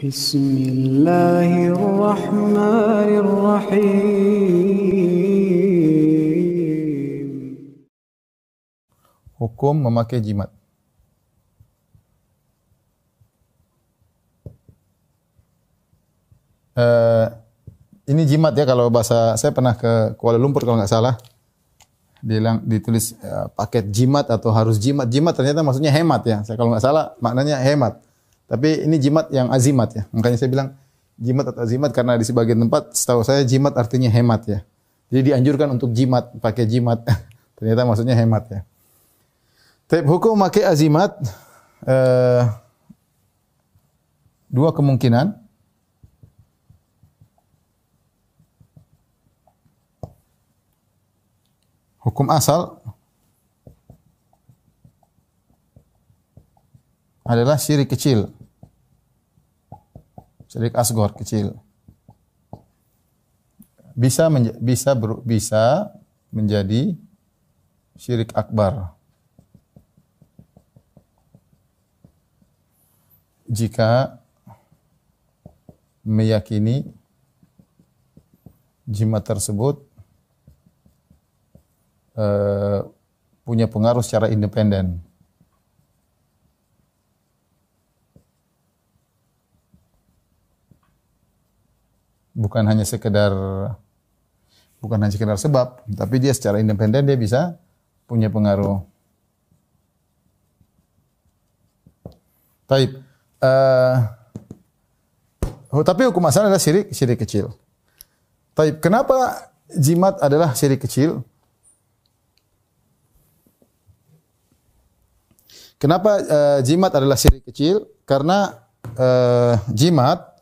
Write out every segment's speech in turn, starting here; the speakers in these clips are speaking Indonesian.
بسم الله الرحمن الرحيم. Hukum memakai jimat. Ini jimat ya, kalau bahasa saya pernah ke Kuala Lumpur kalau nggak salah. Ditulis paket jimat atau harus jimat. Jimat ternyata maksudnya hemat ya. Saya kalau nggak salah maknanya hemat. Tapi ini jimat yang azimat ya. Makanya saya bilang jimat atau azimat karena di sebagian tempat setahu saya jimat artinya hemat ya. Jadi dianjurkan untuk jimat, pakai jimat. Ternyata maksudnya hemat ya. Tapi hukum memakai azimat dua kemungkinan. Hukum asal adalah syirik kecil. Syirik asghar kecil. Bisa menjadi syirik akbar. Jika meyakini jimat tersebut punya pengaruh secara independen. Bukan hanya sekedar sebab, tapi dia secara independen dia bisa punya pengaruh. Taib. Tapi hukum asal adalah syirik kecil. Taib. Kenapa jimat adalah syirik kecil? Kenapa jimat adalah syirik kecil? Karena jimat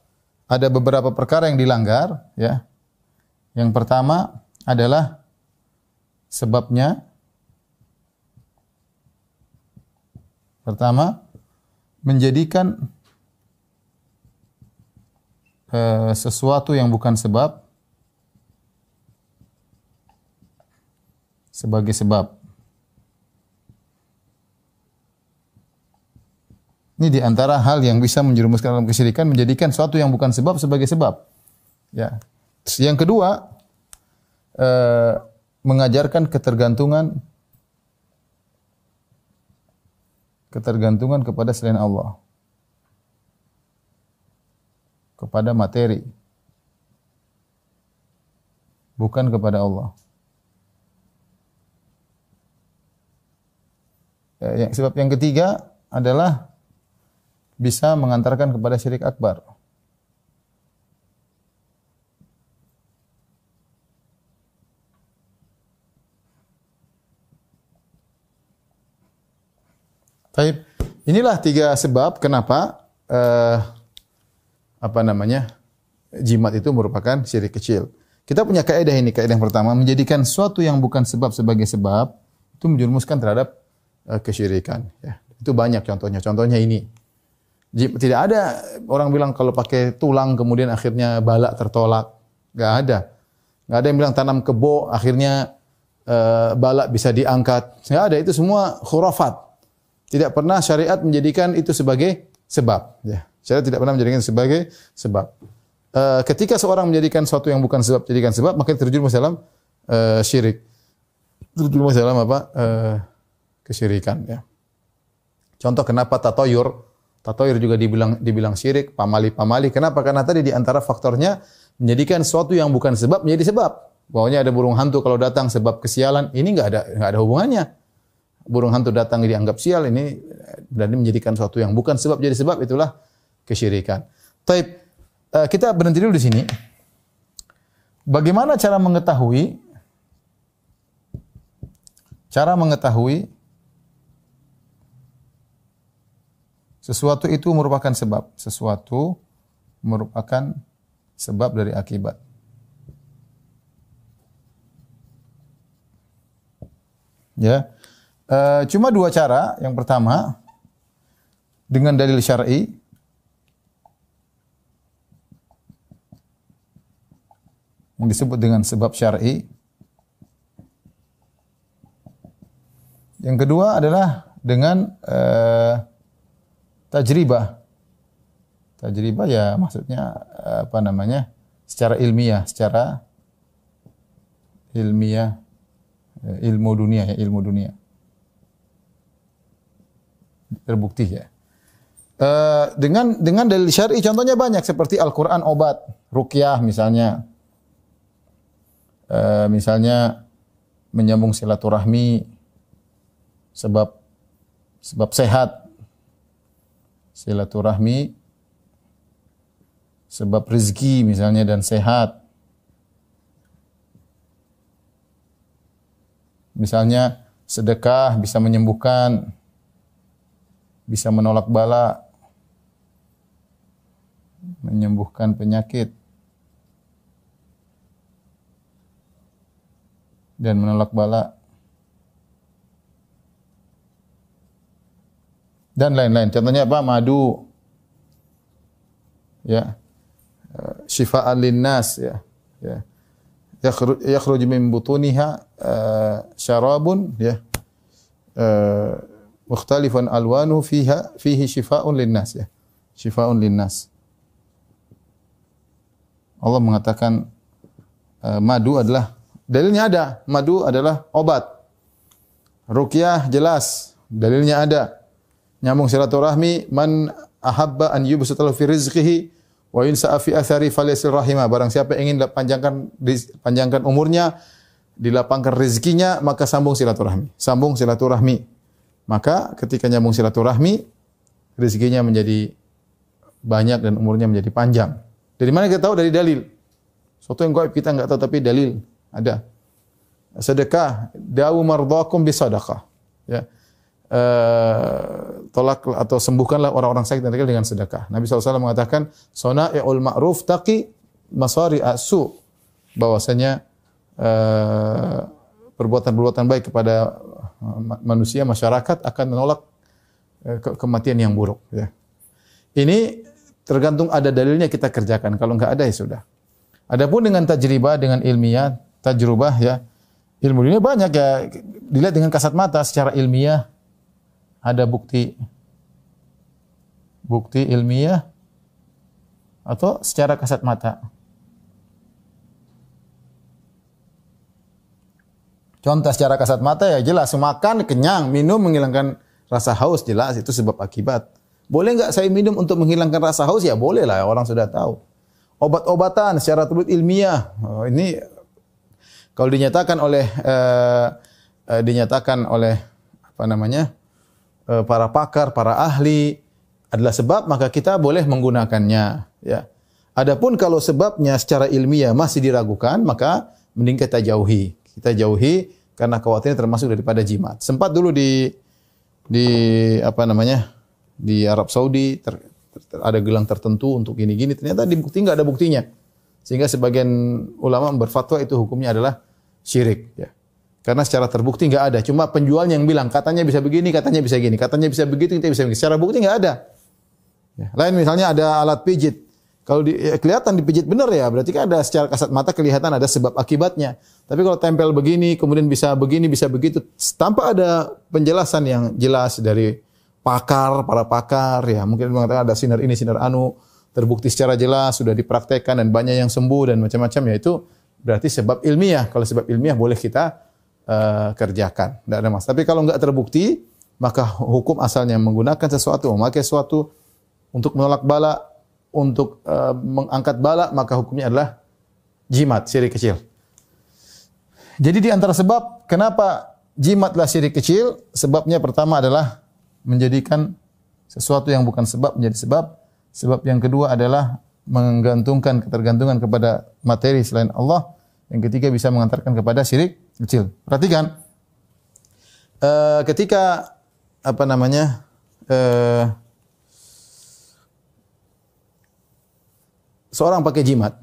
ada beberapa perkara yang dilanggar, ya. Yang pertama adalah sebabnya. Pertama, menjadikan sesuatu yang bukan sebab sebagai sebab. Ini di antara hal yang bisa menjerumuskan dalam kesyirikan, menjadikan sesuatu yang bukan sebab sebagai sebab. Ya. Terus yang kedua, mengajarkan ketergantungan kepada selain Allah, kepada materi, bukan kepada Allah. Sebab yang ketiga adalah bisa mengantarkan kepada syirik akbar. Baik, inilah tiga sebab kenapa jimat itu merupakan syirik kecil. Kita punya kaidah ini, kaidah yang pertama, menjadikan sesuatu yang bukan sebab sebagai sebab itu menjerumuskan terhadap kesyirikan. Ya, itu banyak contohnya. Contohnya ini. Tidak ada orang bilang kalau pakai tulang kemudian akhirnya balak tertolak. Enggak ada. Enggak ada yang bilang tanam kebo akhirnya balak bisa diangkat. Enggak ada, itu semua khurafat. Tidak pernah syariat menjadikan itu sebagai sebab, ya. Syariat tidak pernah menjadikan sebagai sebab. Ketika seorang menjadikan sesuatu yang bukan sebab jadikan sebab, maka terjerumus dalam syirik. Terjerumus dalam kesyirikan, ya. Contoh kenapa tatoyur juga dibilang syirik, pamali. Kenapa? Karena tadi di antara faktornya menjadikan sesuatu yang bukan sebab menjadi sebab. Pokoknya ada burung hantu kalau datang sebab kesialan, ini enggak ada hubungannya. Burung hantu datang dianggap sial, ini berarti menjadikan sesuatu yang bukan sebab jadi sebab, itulah kesyirikan. Taib, kita berhenti dulu di sini. Bagaimana cara mengetahui sesuatu itu merupakan sebab. Sesuatu merupakan sebab dari akibat. Ya. Cuma dua cara. Yang pertama, dengan dalil syar'i. Yang disebut dengan sebab syar'i. Yang kedua adalah dengan tajribah. Tajribah ya maksudnya apa namanya? Secara ilmiah, ilmu dunia ya, ilmu dunia. Terbukti ya. Dengan dalil syar'i contohnya banyak seperti Al-Qur'an obat, ruqyah misalnya. Misalnya menyambung silaturahmi sebab sehat. Silaturahmi sebab rezeki misalnya dan sehat. Misalnya sedekah bisa menyembuhkan, bisa menolak bala, menyembuhkan penyakit, dan menolak bala, dan lain-lain. Contohnya apa? Madu, ya, syifa'an linnas, ya, ya. Yakhruj min butuniha syarabun, ya, mukhtalifan alwanuhu fihi syifa'un linnas, ya. Syifa'un linnas. Allah mengatakan madu adalah dalilnya ada, madu adalah obat. Ruqyah jelas, dalilnya ada. Nyambung silaturahmi, man ahabba an yubsata fi rizqihi wa yunsa'a fi athari falyasil rahimah. Barang siapa ingin panjangkan umurnya, dilapangkan rezekinya, maka sambung silaturahmi. Sambung silaturahmi. Maka ketika nyambung silaturahmi, rezekinya menjadi banyak dan umurnya menjadi panjang. Dari mana kita tahu? Dari dalil. Suatu yang gaib kita enggak tahu tapi dalil ada. Sedekah, dawu mardakum bisadaqah. Ya. Tolak atau sembuhkanlah orang-orang sakit dan dengan sedekah. Nabi SAW mengatakan, "Sana'iul ma'ruf taqi masari asu." Bahwasanya perbuatan-perbuatan baik kepada manusia, masyarakat akan menolak kematian yang buruk, ya. Ini tergantung ada dalilnya kita kerjakan. Kalau enggak ada ya sudah. Adapun dengan tajribah, dengan ilmiah, tajrubah ya, ilmu dunia banyak ya. Dilihat dengan kasat mata secara ilmiah ada bukti ilmiah atau secara kasat mata. Contoh secara kasat mata ya jelas, makan kenyang, minum menghilangkan rasa haus, jelas itu sebab akibat. Boleh enggak saya minum untuk menghilangkan rasa haus? Ya boleh lah, orang sudah tahu. Obat-obatan secara turut ilmiah, ini kalau dinyatakan oleh apa namanya, para pakar, para ahli adalah sebab, maka kita boleh menggunakannya, ya. Adapun kalau sebabnya secara ilmiah masih diragukan, maka mending kita jauhi. Kita jauhi karena khawatirnya termasuk daripada jimat. Sempat dulu di apa namanya, di Arab Saudi ada gelang tertentu untuk gini-gini, ternyata dibukti enggak ada buktinya. Sehingga sebagian ulama berfatwa itu hukumnya adalah syirik, ya. Karena secara terbukti enggak ada, cuma penjualnya yang bilang katanya bisa begini, katanya bisa gini, katanya bisa begitu, kita bisa begini. Secara bukti enggak ada. Ya. Lain misalnya ada alat pijit. Kalau kelihatan dipijit benar ya, berarti kan ada secara kasat mata kelihatan ada sebab akibatnya. Tapi kalau tempel begini, kemudian bisa begini, bisa begitu, tanpa ada penjelasan yang jelas dari para pakar, ya mungkin mengatakan ada sinar ini, sinar anu, terbukti secara jelas, sudah dipraktekkan dan banyak yang sembuh dan macam-macam, ya itu berarti sebab ilmiah. Kalau sebab ilmiah boleh kita kerjakan, tidak ada masalah. Tapi kalau enggak terbukti, maka hukum asalnya menggunakan sesuatu, memakai sesuatu untuk menolak bala, untuk mengangkat bala, maka hukumnya adalah jimat, syirik kecil. Jadi di antara sebab kenapa jimatlah syirik kecil, sebabnya pertama adalah menjadikan sesuatu yang bukan sebab menjadi sebab. Sebab yang kedua adalah menggantungkan ketergantungan kepada materi selain Allah. Yang ketiga bisa mengantarkan kepada syirik kecil. Perhatikan, ketika apa namanya, seorang pakai jimat,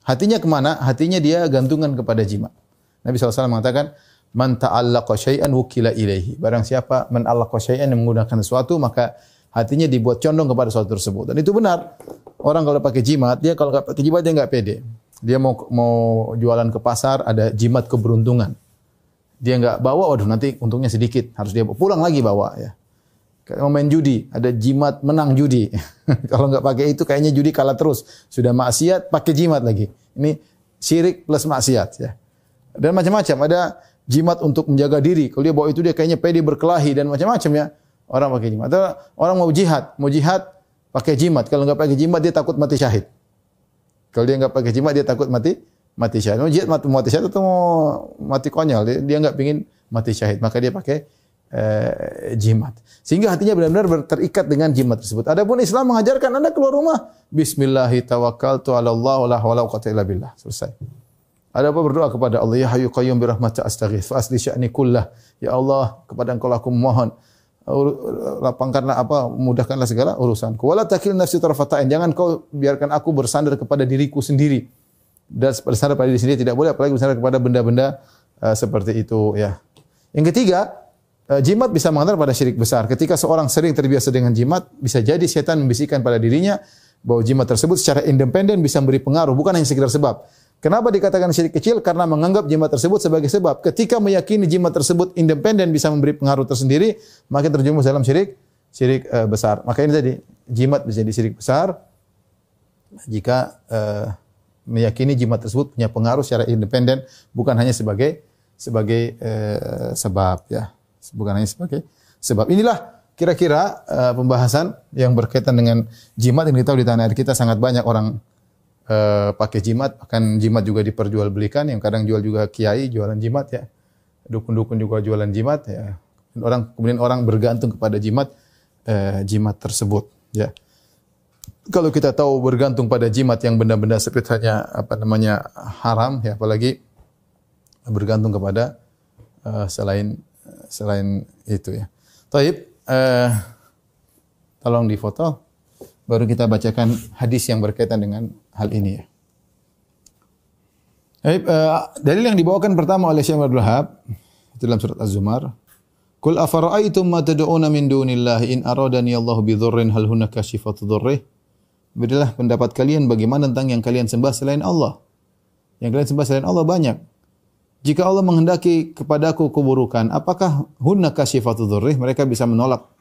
hatinya kemana? Hatinya dia gantungan kepada jimat. Nabi SAW mengatakan, man ta'allaqa syai'an wukila ilaihi. Barang siapa man allaqa syai'an yang menggunakan sesuatu, maka hatinya dibuat condong kepada sesuatu tersebut. Dan itu benar. Orang kalau pakai jimat, dia kalau pakai jimat dia enggak pede. Dia mau jualan ke pasar, ada jimat keberuntungan. Dia enggak bawa, waduh nanti untungnya sedikit, harus dia pulang lagi bawa, ya. Kayak mau main judi, ada jimat menang judi. Kalau nggak pakai itu kayaknya judi kalah terus. Sudah maksiat pakai jimat lagi. Ini syirik plus maksiat ya. Dan macam-macam, ada jimat untuk menjaga diri. Kalau dia bawa itu dia kayaknya pede berkelahi dan macam-macam ya. Orang pakai jimat. Atau orang mau jihad pakai jimat. Kalau nggak pakai jimat dia takut mati syahid. Kalau dia nggak pakai jimat dia takut mati syahid. Mau jihad mati syahid atau mau mati konyol, dia nggak pingin mati syahid, maka dia pakai jimat. Sehingga hatinya benar-benar terikat dengan jimat tersebut. Adapun Islam mengajarkan Anda keluar rumah, bismillahi tawakkaltu 'ala Allah wa la haula wa quwwata illa billah. Selesai. Ada apa berdoa kepada Allah, ya hayyu qayyum bi rahmatika astaghits fa asli sya'ni kullah. Ya Allah, kepada Engkau aku memohon, lapangkanlah mudahkanlah segala urusanku. Wala takil nafsi tarfatain, jangan kau biarkan aku bersandar kepada diriku sendiri. Dan bersandar pada diri sendiri tidak boleh, apalagi bersandar kepada benda-benda seperti itu ya. Yang ketiga, jimat bisa mengantar pada syirik besar. Ketika seorang sering terbiasa dengan jimat, bisa jadi setan membisikkan pada dirinya bahwa jimat tersebut secara independen bisa memberi pengaruh, bukan hanya sekedar sebab. Kenapa dikatakan syirik kecil? Karena menganggap jimat tersebut sebagai sebab. Ketika meyakini jimat tersebut independen bisa memberi pengaruh tersendiri, maka terjerumus dalam syirik besar. Maka ini tadi, jimat bisa jadi syirik besar jika meyakini jimat tersebut punya pengaruh secara independen, bukan hanya sebagai sebab ya. Bukan hanya sebagai sebab. Inilah kira-kira pembahasan yang berkaitan dengan jimat. Yang kita tahu di tanah air kita sangat banyak orang pakai jimat, akan jimat juga diperjualbelikan, yang kadang jual juga kiai jualan jimat ya. Dukun-dukun juga jualan jimat ya. Kemudian orang bergantung kepada jimat tersebut ya. Kalau kita tahu bergantung pada jimat yang benda-benda sekitarnya haram ya, apalagi bergantung kepada selain itu ya. Taib, tolong difoto. Baru kita bacakan hadis yang berkaitan dengan hal ini ya. Dalil yang dibawakan pertama oleh Syekh Abdul Wahab dalam surat Az-Zumar, "Qul afara'aitum ma tad'una min dunillahi in aradani Allahu bi dhurrin hal hunna kashifatu dhurrih?" Berilah pendapat kalian bagaimana tentang yang kalian sembah selain Allah. Yang kalian sembah selain Allah banyak. Jika Allah menghendaki kepadaku keburukan, apakah hunna kashifatu dhurrih? Mereka bisa menolak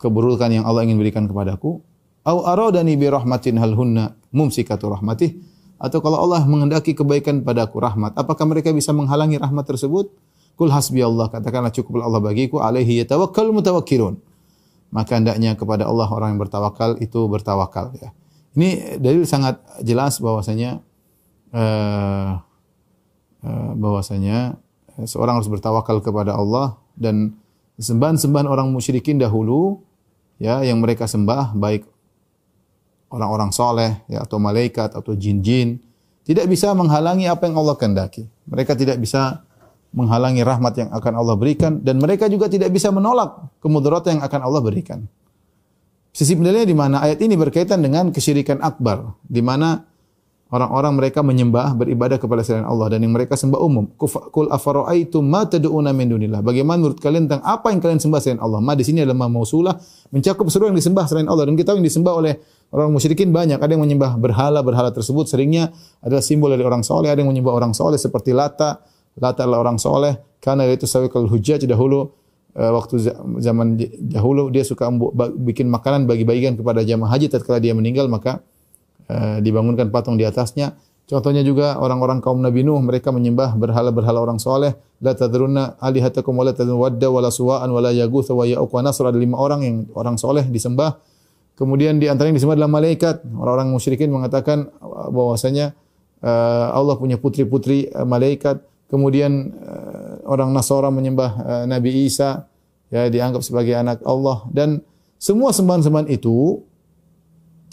keburukan yang Allah ingin berikan kepadaku. Au aradani bi rahmatin hal hunna mumsikatu rahmatih. Atau kalau Allah menghendaki kebaikan padaku rahmat, apakah mereka bisa menghalangi rahmat tersebut? Qul hasbiyallah, katakanlah cukuplah Allah bagiku, alaihi yatawakkalul mutawakkilun. Maka hendaknya kepada Allah orang yang bertawakal itu bertawakal ya. Ini dalil sangat jelas bahwasanya seorang harus bertawakal kepada Allah, dan sembahan-sembahan orang musyrikin dahulu ya, yang mereka sembah baik orang-orang soleh ya, atau malaikat atau jin-jin, tidak bisa menghalangi apa yang Allah kehendaki. Mereka tidak bisa menghalangi rahmat yang akan Allah berikan, dan mereka juga tidak bisa menolak kemudaratan yang akan Allah berikan. Sisi pendalilannya di mana ayat ini berkaitan dengan kesyirikan akbar, di mana orang-orang mereka menyembah, beribadah kepada selain Allah, dan yang mereka sembah umum. Qul afara'aitum ma tad'una min dunillah. Bagaimana menurut kalian tentang apa yang kalian sembah selain Allah? Ma di sini adalah ma mausulah, mencakup seluruh yang disembah selain Allah. Dan kita tahu yang disembah oleh orang musyrikin banyak. Ada yang menyembah berhala tersebut seringnya adalah simbol dari orang soleh. Ada yang menyembah orang soleh seperti Lata adalah orang soleh. Karena itu sawiqul hujjaj dahulu, waktu zaman dahulu dia suka bikin makanan bagi-bagikan kepada jamaah haji tatkala dia meninggal, maka dibangunkan patung di atasnya. Contohnya juga orang-orang kaum Nabi Nuh, mereka menyembah berhala-berhala orang soleh. La tadrunna alihatakum wa la tadrun wadda wa la suwa'an wa la yaghutha wa ya'uq wa nasr. Ada 5 orang yang orang soleh disembah. Kemudian di antara yang disembah adalah malaikat. Orang-orang musyrikin mengatakan bahwasanya Allah punya putri-putri malaikat. Kemudian orang Nasara menyembah Nabi Isa, ya, dianggap sebagai anak Allah, dan semua sembahan-sembahan itu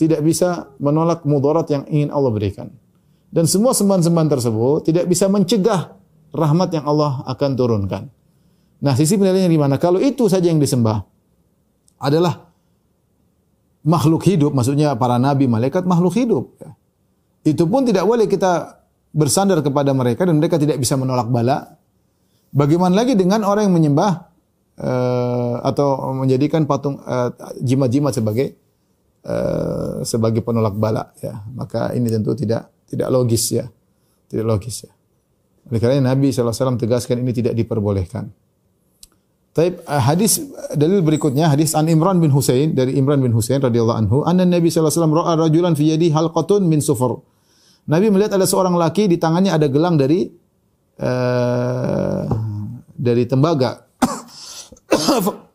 tidak bisa menolak mudarat yang ingin Allah berikan. Dan semua sembahan-sembahan tersebut tidak bisa mencegah rahmat yang Allah akan turunkan. Nah, sisi pendalilannya di mana? Kalau itu saja yang disembah adalah makhluk hidup, maksudnya para nabi, malaikat, makhluk hidup. Itu pun tidak boleh kita bersandar kepada mereka dan mereka tidak bisa menolak bala. Bagaimana lagi dengan orang yang menyembah atau menjadikan patung jimat-jimat sebagai penolak bala ya. Maka ini tentu tidak logis ya. Tidak logis ya. Oleh karena Nabi SAW tegaskan ini tidak diperbolehkan. Taib, hadis dalil berikutnya hadis an Imran bin Husain dari Imran bin Husain radhiyallahu anhu, anna Nabi sallallahu alaihi wasallam ra'a rajulan fi yadihi halqatun min sufur. Nabi melihat ada seorang laki di tangannya ada gelang dari tembaga.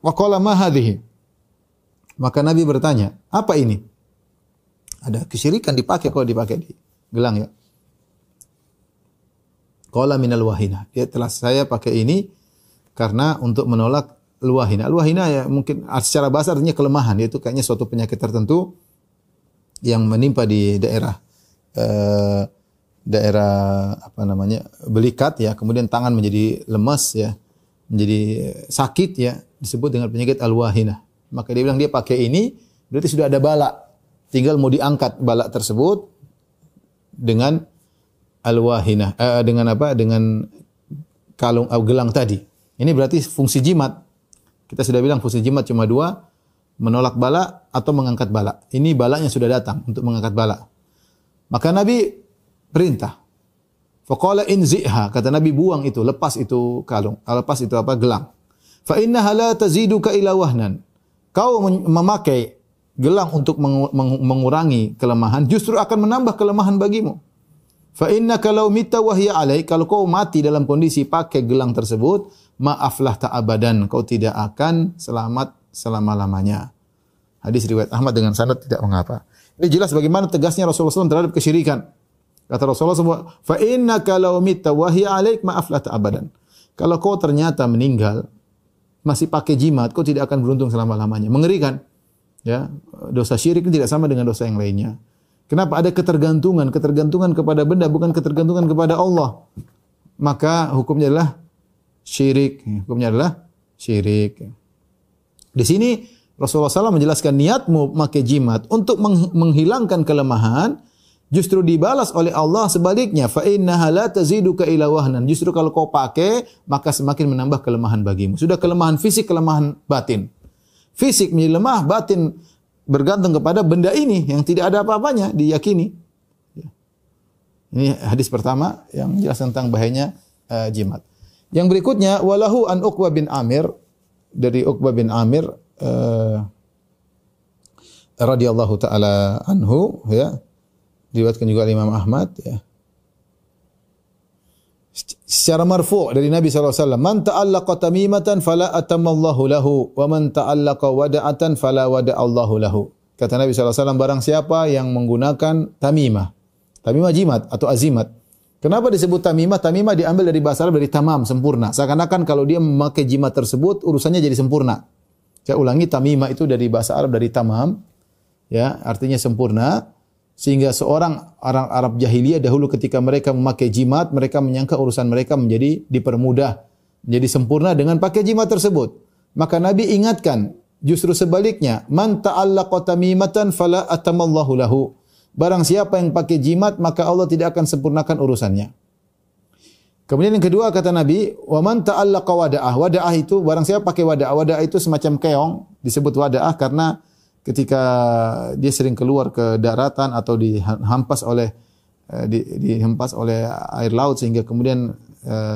Wa qala ma hadhihi? Maka Nabi bertanya, apa ini? Ada kesyirikan dipakai kalau dipakai di gelang ya. Qala minal wahina. Dia telah saya pakai ini karena untuk menolak al-wahina. Al-wahina ya mungkin secara bahasa artinya kelemahan, yaitu kayaknya suatu penyakit tertentu yang menimpa di daerah belikat ya, kemudian tangan menjadi lemas ya, menjadi sakit ya, disebut dengan penyakit al-wahina. Maka dia bilang dia pakai ini berarti sudah ada bala, tinggal mau diangkat bala tersebut dengan al-wahina, dengan kalung gelang tadi. Ini berarti fungsi jimat. Kita sudah bilang fungsi jimat cuma dua, menolak bala atau mengangkat bala. Ini balanya sudah datang untuk mengangkat bala. Maka Nabi perintah. Faqala inzi'ha, kata Nabi buang itu, lepas itu kalung, lepas itu gelang. Fa innaha la taziduka ila wahnan. Kau memakai gelang untuk mengurangi kelemahan, justru akan menambah kelemahan bagimu. Fa innaka law mitta wa hiya alaik, kalau kau mati dalam kondisi pakai gelang tersebut, maaflah ta'abadan, kau tidak akan selamat selama-lamanya. Hadis riwayat Ahmad dengan sanad tidak mengapa. Ini jelas bagaimana tegasnya Rasulullah SAW terhadap kesyirikan. Kata Rasulullah SAW, fa innaka law mitta wa hiya alaik maaflah ta'abadan. Kalau kau ternyata meninggal masih pakai jimat, kau tidak akan beruntung selama-lamanya. Mengerikan. Ya, dosa syirik ini tidak sama dengan dosa yang lainnya. Kenapa? Ada ketergantungan kepada benda, bukan ketergantungan kepada Allah. Maka hukumnya adalah syirik. Di sini Rasulullah SAW menjelaskan niatmu memakai jimat untuk menghilangkan kelemahan, justru dibalas oleh Allah sebaliknya. Fa innaha la taziduka ila wahnan. Justru kalau kau pakai, maka semakin menambah kelemahan bagimu. Sudah kelemahan fisik, kelemahan batin. Fisik menjadi lemah, batin bergantung kepada benda ini yang tidak ada apa-apanya, diyakini. Ini hadis pertama yang menjelaskan tentang bahayanya jimat. Yang berikutnya, walahu an Uqbah bin Amir, dari Uqbah bin Amir radhiyallahu taala anhu ya, diriwayatkan juga oleh Imam Ahmad ya. Secara marfu' dari Nabi SAW, man ta'allaqa tamimatan fala atamallahu lahu, wa man ta'allaqa wada'atan fala wada'allahu lahu. Kata Nabi SAW, barang siapa yang menggunakan tamimah jimat atau azimat. Kenapa disebut tamimah? Tamimah diambil dari bahasa Arab dari tamam, sempurna. Seakan-akan kalau dia memakai jimat tersebut, urusannya jadi sempurna. Saya ulangi, tamimah itu dari bahasa Arab dari tamam, ya, artinya sempurna. Sehingga seorang orang Arab jahiliyah dahulu ketika mereka memakai jimat, mereka menyangka urusan mereka menjadi dipermudah, menjadi sempurna dengan pakai jimat tersebut. Maka Nabi ingatkan, justru sebaliknya, man ta'allaqa tamimatan fala atamallahu lahu. Barang siapa yang pakai jimat, maka Allah tidak akan sempurnakan urusannya. Kemudian yang kedua kata Nabi, wa man ta'allaqa wada'ah. Wada'ah itu barang siapa pakai wada'ah. Wada'ah itu semacam keong, disebut wada'ah karena ketika dia sering keluar ke daratan atau dihempas oleh air laut sehingga kemudian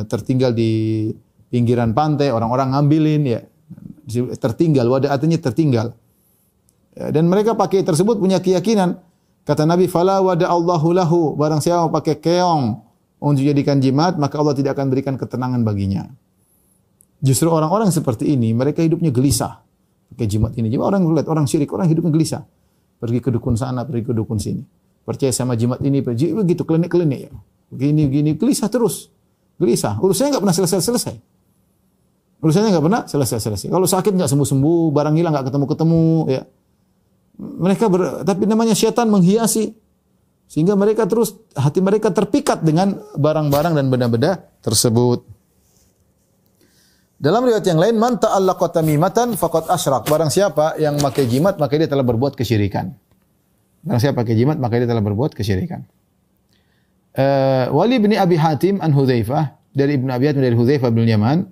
tertinggal di pinggiran pantai, orang-orang ngambilin ya, tertinggal, wadah artinya tertinggal. Dan mereka pakai tersebut punya keyakinan, kata Nabi, fala wada Allahu lahu, barang siapa pakai keong untuk jadikan jimat, maka Allah tidak akan berikan ketenangan baginya. Justru orang-orang seperti ini mereka hidupnya gelisah. Pakai jimat ini. Jimat orang lihat, orang syirik, orang hidupnya gelisah. Pergi ke dukun sana, pergi ke dukun sini. Percaya sama jimat ini, begitu klinik-klinik ya. Begini, gelisah terus. Gelisah. Urusannya enggak pernah selesai-selesai. Kalau sakit enggak sembuh-sembuh, barang hilang enggak ketemu-ketemu ya. Tapi namanya syaitan menghiasi sehingga mereka terus hati mereka terpikat dengan barang-barang dan benda-benda tersebut. Dalam riwayat yang lain, man ta'allaqa tamimatan faqad asyrak. Barang siapa yang memakai jimat, maka dia telah berbuat kesyirikan. Wali bin Abi Hatim an Hudzaifah, dari Ibnu Abi Hatim dari Hudzaifah bin Yaman,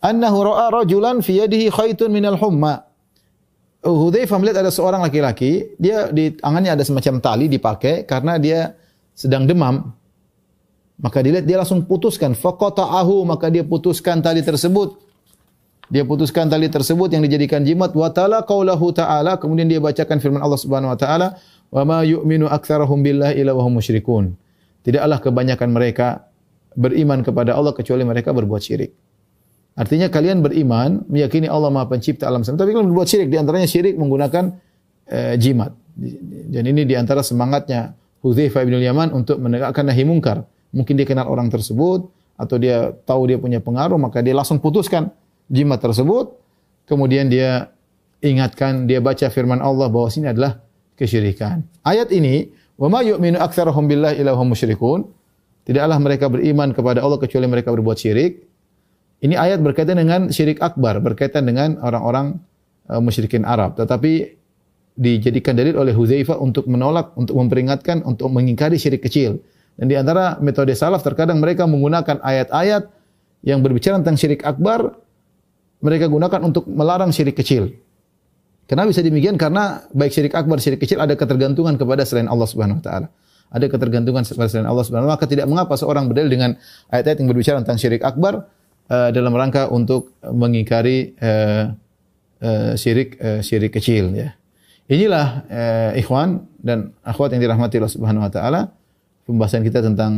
annahu ra'a rajulan fi yadihi khaytun minal humma. Hudzaifah melihat ada seorang laki-laki, dia di tangannya ada semacam tali dipakai karena dia sedang demam. Maka dilihat, dia langsung putuskan, faqata'ahu, maka dia putuskan tali tersebut. Dia putuskan tali tersebut yang dijadikan jimat. Wa tala qaulahu ta'ala, kemudian dia bacakan firman Allah Subhanahu wa taala, "Wa ma yu'minu aktsarahum billahi illa wa hum musyrikun." Tidaklah kebanyakan mereka beriman kepada Allah kecuali mereka berbuat syirik. Artinya kalian beriman, meyakini Allah Maha Pencipta alam semesta, tapi kalian berbuat syirik. Di antaranya syirik menggunakan jimat. Dan ini di antara semangatnya Hudzaifah bin Yaman untuk menegakkan nahi mungkar. Mungkin dia kenal orang tersebut atau dia tahu dia punya pengaruh, maka dia langsung putuskan jimat tersebut. Kemudian dia ingatkan, dia baca firman Allah bahwa sini adalah kesyirikan. Ayat ini, "Wa ma yu'minu aktsarahum billahi illa hum musyrikun." Tidaklah mereka beriman kepada Allah kecuali mereka berbuat syirik. Ini ayat berkaitan dengan syirik akbar, berkaitan dengan orang-orang musyrikin Arab. Tetapi dijadikan dalil oleh Hudzaifah untuk menolak, untuk memperingatkan, untuk mengingkari syirik kecil. Dan di antara metode salaf terkadang mereka menggunakan ayat-ayat yang berbicara tentang syirik akbar, mereka gunakan untuk melarang syirik kecil. Kenapa bisa demikian? Karena baik syirik akbar, syirik kecil ada ketergantungan kepada selain Allah Subhanahu wa taala. Ada ketergantungan kepada selain Allah Subhanahu wa taala, maka tidak mengapa seorang berdalil dengan ayat-ayat yang berbicara tentang syirik akbar dalam rangka untuk mengingkari syirik kecil, ya. Inilah ikhwan dan akhwat yang dirahmati Allah Subhanahu wa taala, pembahasan kita tentang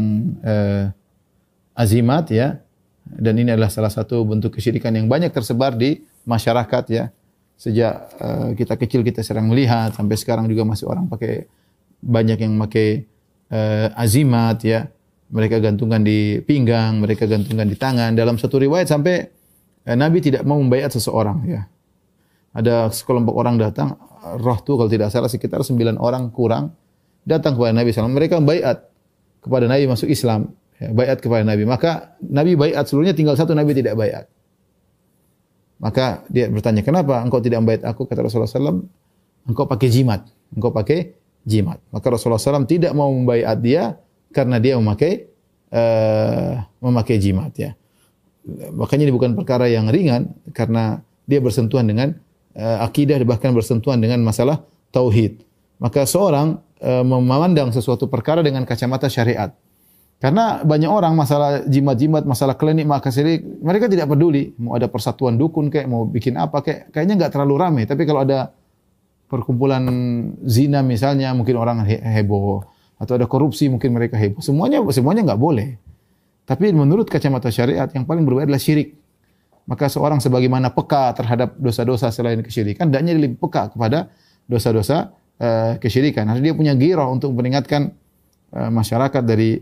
azimat, ya. Dan ini adalah salah satu bentuk kesyirikan yang banyak tersebar di masyarakat, ya. Sejak kita kecil kita sering melihat, sampai sekarang juga masih orang banyak yang pakai azimat, ya. Mereka gantungkan di pinggang, mereka gantungkan di tangan. Dalam satu riwayat sampai Nabi tidak mau membaiat seseorang, ya. Ada sekelompok orang datang, roh tu kalau tidak salah sekitar 9 orang kurang, datang kepada Nabi SAW. Mereka baiat kepada Nabi masuk Islam, ya, baiat kepada Nabi. Maka Nabi baiat seluruhnya, tinggal satu Nabi tidak baiat. Maka dia bertanya, kenapa engkau tidak membaiat aku? Kata Rasulullah SAW, engkau pakai jimat. Engkau pakai jimat. Maka Rasulullah SAW tidak mau membaiat dia karena dia memakai jimat, ya. Makanya ini bukan perkara yang ringan karena dia bersentuhan dengan akidah, bahkan bersentuhan dengan masalah tauhid. Maka seorang memandang sesuatu perkara dengan kacamata syariat. Karena banyak orang masalah jimat-jimat, masalah klinik, maka syirik, mereka tidak peduli. Mau ada persatuan dukun kayak, mau bikin apa kayak, kayaknya nggak terlalu ramai. Tapi kalau ada perkumpulan zina misalnya, mungkin orang heboh. Atau ada korupsi, mungkin mereka heboh. Semuanya nggak boleh. Tapi menurut kacamata syariat, yang paling berbahaya adalah syirik. Maka seorang sebagaimana peka terhadap dosa-dosa selain kesyirikan, hendaknya lebih peka kepada dosa-dosa kesyirikan. Harus dia punya ghirah untuk memperingatkan masyarakat dari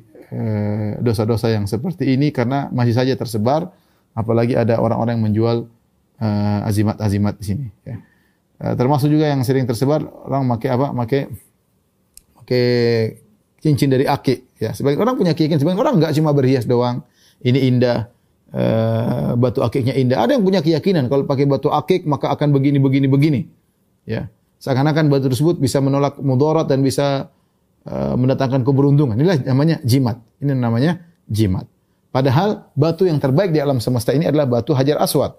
dosa-dosa yang seperti ini, karena masih saja tersebar, apalagi ada orang-orang yang menjual azimat-azimat di sini, ya. Termasuk juga yang sering tersebar, orang pakai cincin dari akik, ya. Sebagian orang punya keyakinan, sebagian orang enggak, cuma berhias doang. Ini indah, batu akiknya indah. Ada yang punya keyakinan kalau pakai batu akik maka akan begini, ya. Seakan-akan batu tersebut bisa menolak mudarat dan bisa mendatangkan keberuntungan. Inilah namanya jimat. Ini namanya jimat. Padahal batu yang terbaik di alam semesta ini adalah batu Hajar Aswad.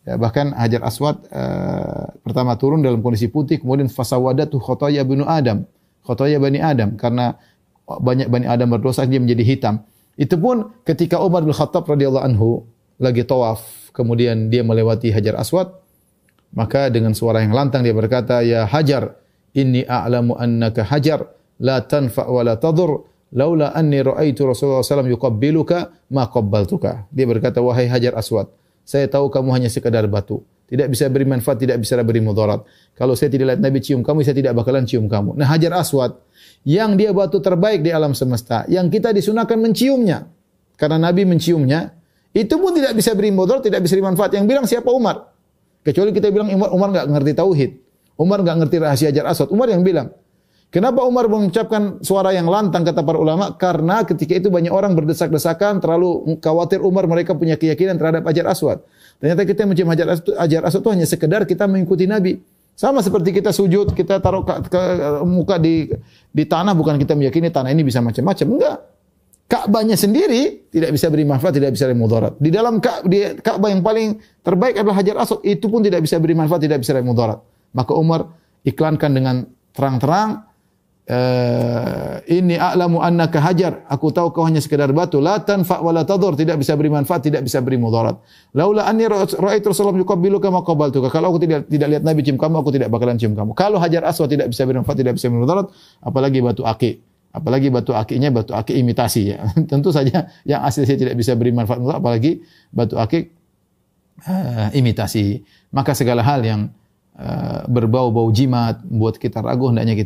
Ya, bahkan Hajar Aswad pertama turun dalam kondisi putih, kemudian fasawadatu khotoya bani Adam, karena banyak Bani Adam berdosa dia menjadi hitam. Itu pun ketika Umar bin Khattab radhiyallahu anhu lagi tawaf, kemudian dia melewati Hajar Aswad, maka dengan suara yang lantang dia berkata, "Ya Hajar, inni a'lamu annaka hajar, la tanfa' wa la tadur, laula anni ra'aitu Rasulullah SAW yuqabbiluka ma qabbaltuka." Dia berkata, "Wahai Hajar Aswad, saya tahu kamu hanya sekedar batu. Tidak bisa beri manfaat, tidak bisa beri mudarat. Kalau saya tidak lihat Nabi cium kamu, saya tidak bakalan cium kamu." Nah, Hajar Aswad yang dia batu terbaik di alam semesta, yang kita disunahkan menciumnya karena Nabi menciumnya, itu pun tidak bisa beri mudarat, tidak bisa beri manfaat. Yang bilang siapa? Umar. Kecuali kita bilang Umar enggak ngerti tauhid. Umar enggak ngerti rahasia Hajar Aswad. Umar yang bilang. Kenapa Umar mengucapkan suara yang lantang kata para ulama? Karena ketika itu banyak orang berdesak-desakan, terlalu khawatir Umar mereka punya keyakinan terhadap Hajar Aswad. Ternyata kita mencium Hajar Aswad itu hanya sekedar kita mengikuti Nabi. Sama seperti kita sujud, kita taruh muka di tanah, bukan kita meyakini tanah ini bisa macam-macam. Enggak. Ka'bahnya sendiri tidak bisa beri manfaat, tidak bisa beri mudarat. Di dalam Ka'bah yang paling terbaik adalah Hajar Aswad, itu pun tidak bisa beri manfaat, tidak bisa beri mudarat. Maka Umar iklankan dengan terang-terang, Inni a'lamu annaka hajar, aku tahu kau hanya sekedar batu, la tanfa wa la tadur, tidak bisa beri manfaat, tidak bisa beri mudarat. Laula anni ra'aitu Rasulullah yuqabbiluka ma qabaltuka, kalau aku tidak lihat Nabi cium kamu, aku tidak bakalan cium kamu. Kalau hajar aswad tidak bisa beri manfaat, tidak bisa beri mudarat, apalagi batu akik. Apalagi batu akiknya batu akik imitasi ya. Tentu saja yang asli tidak bisa beri manfaat, apalagi batu akik imitasi. Maka segala hal yang berbau-bau jimat membuat kita ragu, hendaknya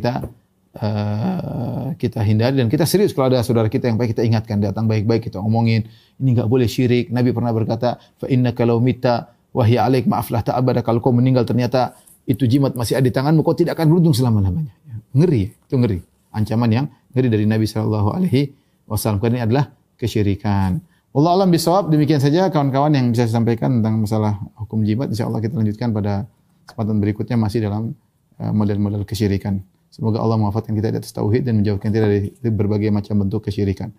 kita hindari, dan kita serius kalau ada saudara kita yang baik kita ingatkan, datang baik-baik kita omongin, ini enggak boleh syirik. Nabi pernah berkata, fa innaka law mitta wa hiya 'alaik ma aflahta abada, kalau kau meninggal ternyata itu jimat masih ada di tanganmu, kau tidak akan beruntung selama-lamanya. Ngeri, itu ngeri. Ancaman yang ngeri dari Nabi sallallahu alaihi wasallam. Karena ini adalah kesyirikan. Wallahu a'lam bishawab. Demikian saja kawan-kawan yang bisa saya sampaikan tentang masalah hukum jimat. Insyaallah kita lanjutkan pada kesempatan berikutnya masih dalam model-model kesyirikan. Semoga Allah mewafatkan kita di atas tauhid dan menjauhkan kita dari berbagai macam bentuk kesyirikan.